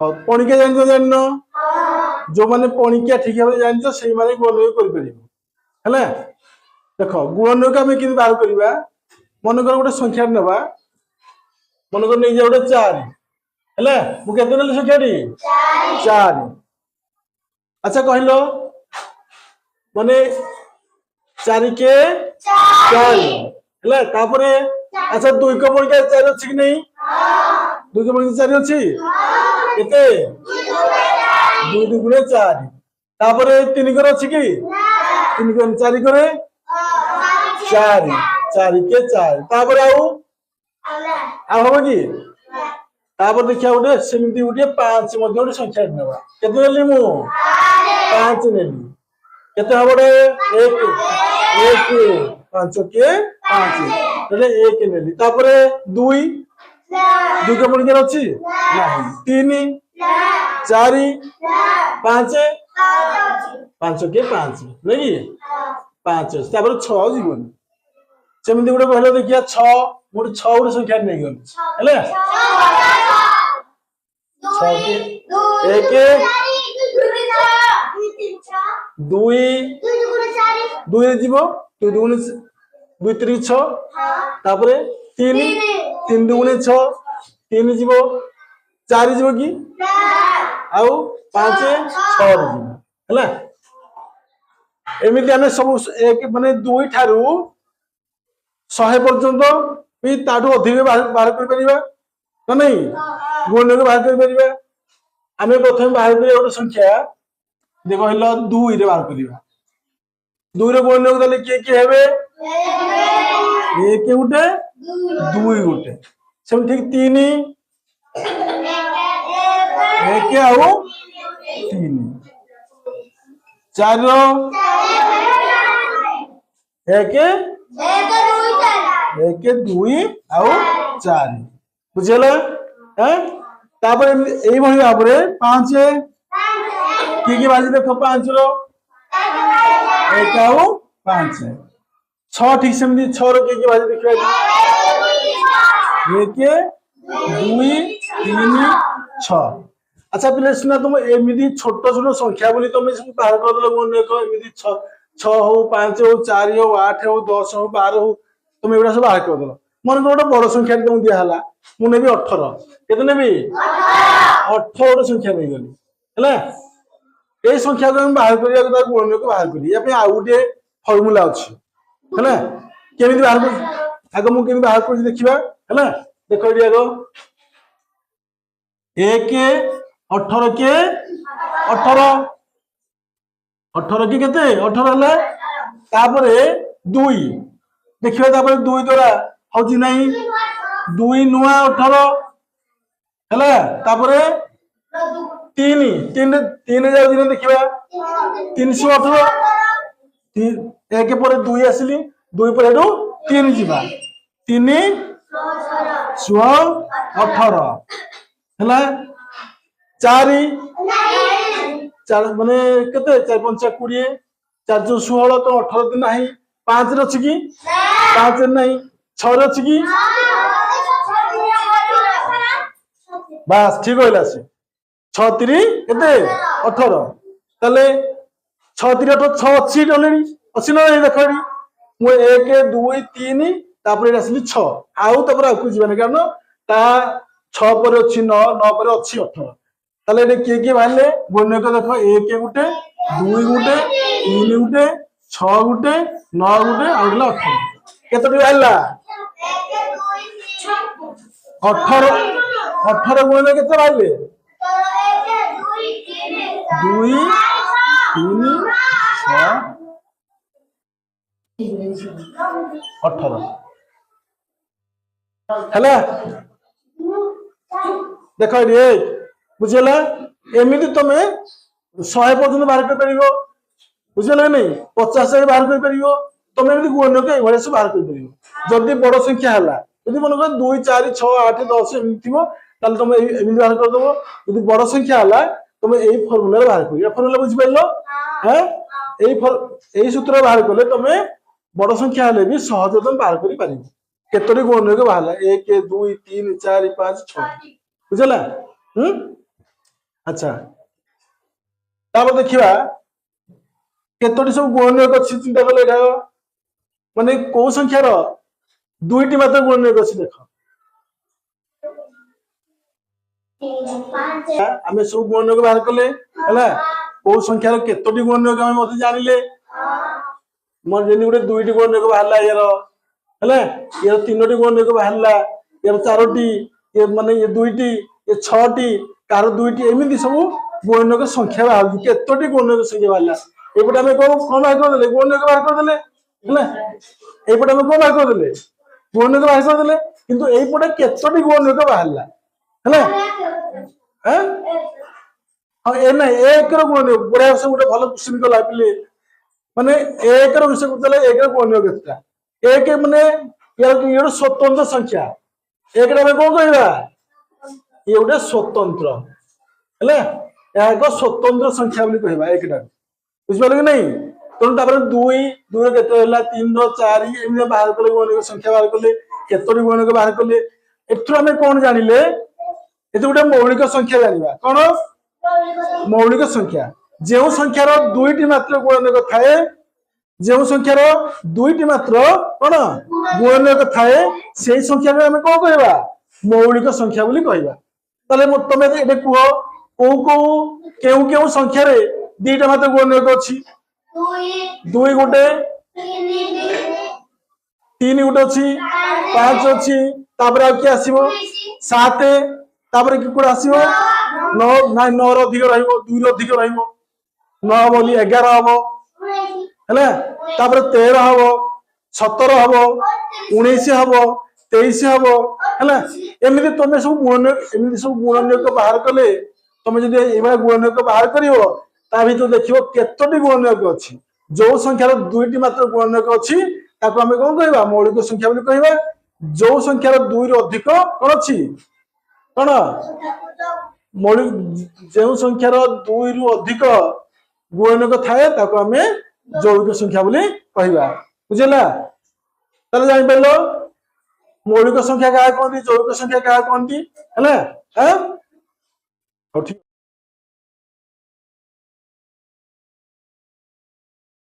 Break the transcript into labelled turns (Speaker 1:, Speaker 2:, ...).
Speaker 1: पणिकिया जान जान जो मैंने पणिकिया ठीक भाव जान से गुणन है देख गुणन को आम कि बाहर करवा मनकर गोटे संख्या ना मनकर नहीं जा गोटे 4 है मुझे संख्या 4 अच्छा कहल माने 4 के 4 है अच्छा 2 को पणिकिया 4 अच्छी कि नहीं 2 को पणिकिया 4 अच्छी केते 2 दुगुणे 4 तापर 3 कर अच्छी कि 3 कर 4 करे 4 4 के 4 तापर आउ हम कि तापर देखिया गोटे सेमती गोटे 5 मध्ये गोटे संख्या नेबा केते नेली मु 5 नेली केते हबडे 1 5 के 5 तले 1 नेली तापर 2 के पणिकिया अछि नहीं 3 4 5 5 के 5 नहीं 5 तापर 6 जीवन सेमती गोटे कहले देखिया 6 मोटे 6 गोटे संख्या नहीं गल हेले 6 के 1 2 2 जीवो 2 दुगुणे 2 3 6 तापर 3 3 दुगुणे 6 3 जीवो 4 जीवो कि आउ 5 6 जीवो हैला एमिति आमे सब एक माने 2 ठारू 100 पर्यंत भी ताठू अधिक बाहर कर परिबा ना नहीं गुणन को बाहर कर परिबा आमे प्रथम बाहर करिया गोटे संख्या देखो हलो 2 रे बाहर करिबा 2 रे गुणन को तले के हेबे 1 गोटे 2 गोटे सब ठीक 3 1 आउ 3 4 1 2 आउ 4 बुझेला हैं तापर एई भली भाबरे 5 की बाजी देखो 5 रो 1 आउ 5 6 ठीक सेमती 6 रो की बाजी देखबा 1 2 3 6 अच्छा पिले सुना तुम एमिदी छोट छोट संख्या बोली तुम सब बाहर कर दलो मन एक एमिदी 6 हो 5 हो 4 हो 8 हो 10 हो 12 हो तुम एबडा सब बाहर कर दलो मन गोटे बड़ संख्या तुम दिया हला मु नेबी 18 केते नेबी 18 गोटे संख्या नहीं गली हैला ए संख्या को हम बाहर करिया को गुणन को बाहर करी या पे आ गोटे फार्मूला अछि हैला केमिति बाहर कर आगो मु केमिति बाहर कर देखिबा हैला देखो एडी आगो 1 18 के 18 18 के केते 18 हला तापरे 2 देखिबा तापरे 2 द्वारा होजी नहीं 2 नुआ 18 हला तापरे 3 जाउ दिन देखिबा 318 1 पर 2 आसली 2 पर हेडू 3 जीवा 3 16 18 हला 4 माने केते 4 5 20 4 जो 16 तो 18 दिन नहीं 5 रे अछि कि 5 नहीं 6 रे अछि कि बस ठीक होइला से 6 3 केते 18 तले 6 3 18 6 अछि ऑलरेडी अछि ना देखड़ी मु 1 2 3 तापर आसली 6 आउ तापर आकु जीवन कारण ता 6 पर अछि 9 9 पर अछि 18 तले एटे के भाले गुणन को देखो 1 गोटे 2 गोटे 3 गोटे 6 गोटे 9 गोटे आउला 18 केतटी भाला 18 गुणन केते भाले 2 3 6 18 हैला देखो रे बुझेला एमिति तमे 100 पर्यंत बाहर कर परिबो बुझेला नहीं 50 से बाहर कर परिबो तमे एमिति गुणन के एभले से बाहर कर परिबो जदी बड़ संख्या हला यदि मन को 2 4 6 8 10 एमिति थिबो ताल तमे एमिति बाहर कर दबो यदि बड़ संख्या हला तमे एई फार्मूला बाहर करिया फार्मूला बुझि पाइलो हैं एई सूत्र बाहर करले तमे बड़ संख्या हले भी सहज तुम बाहर करि पारिबो केतोटी गुणनयक बाहरला 1 2 3 4 5 6 बुझला अच्छा तापर देखिबा केतोटी सब गुणनयक अछि चिंता करले एटा माने को संख्या रो दुईटी मात्र गुणनयक अछि देखो आमे सब गुणनयक बाहर करले हला को संख्या रो केतोटी गुणनयक हम मते जानिले मोर जेनी गुटे दुईटी गुणनयक बाहरला यार हला यार तीनोटी गुणनयक बाहरला यार चारोटी ये माने ये दुईटी ये छटी कार दुईटी एमिति सब गुणनयक संख्या बाहर केतोटी गुणनयक संख्या बाहरला एपटे हमें कोन बाहर कर देले गुणनयक बाहर कर देले हला एपटे हमें कोन बाहर कर देले गुणनयक बाहर कर देले किंतु एपटे केतोटी गुणनयक बाहरला हला हैं हां ए नै एक रो गुणनयक बडा से गुटे भलो क्वेश्चन को लापिले माने एक रो विषय करले एक रो गुणनयक केतटा एक माने यार स्वतंत्र संख्या एक रे कोन कहबा ये उडे स्वतंत्र हले एक स्वतंत्र संख्या बोली कहबा एकटा बुझबाले कि नहीं तोन तापर 2 2 रे केते होला 3 रो 4 एमे बाहर करले गुणनयक संख्या बाहर करले केतोटी गुणनयक बाहर करले एथु हमें कोन जानिले एते उडे मौलिक संख्या जानिबा कोन मौलिक संख्या जेउ संख्या रो दुईटी मात्र गुणनयक थाए जेउ संख्या रो दुईटी मात्र कोन गुणनयक थाए सेही संख्या रे हमें कोन कहबा मौलिक संख्या बोली कहबा तले तमे एबे कुहो को केउ केउ संख्या रे दीटा मात्र गुणनयक अछि 2 गुटे 3 गुटे अछि 5 अछि तापर आ के आसीबो 7 तापर कि कोड आसीबो 9 नाइ 9 रो अधिक रहइबो 2 रो अधिक रहइबो 9 बोली 11 हबो हैला तापर 13 हबो 17 हबो 19 हबो 23 हबो हैला एमिति तमे सब गुणनयक एमिति सब गुणनयक बाहर कले तमे जदि एबा गुणनयक बाहर करिवो ता भीतर देखिवो केतोटी गुणनयक अछि जो संख्या रो दुईटी मात्र गुणनयक अछि ताको हमें कोन कहबा मौलिक संख्या बोली कहबा जो संख्या रो 2 रो अधिक कोन अछि कोन मौलिक जो संख्या रो 2 रो अधिक गुणनयक थाए ताको हमें जौगिक संख्या बोली कहबा बुझला तले जानि पेलो मौलिक संख्या का कोनती जौगिक संख्या का कोनती हैला हैं ठीक।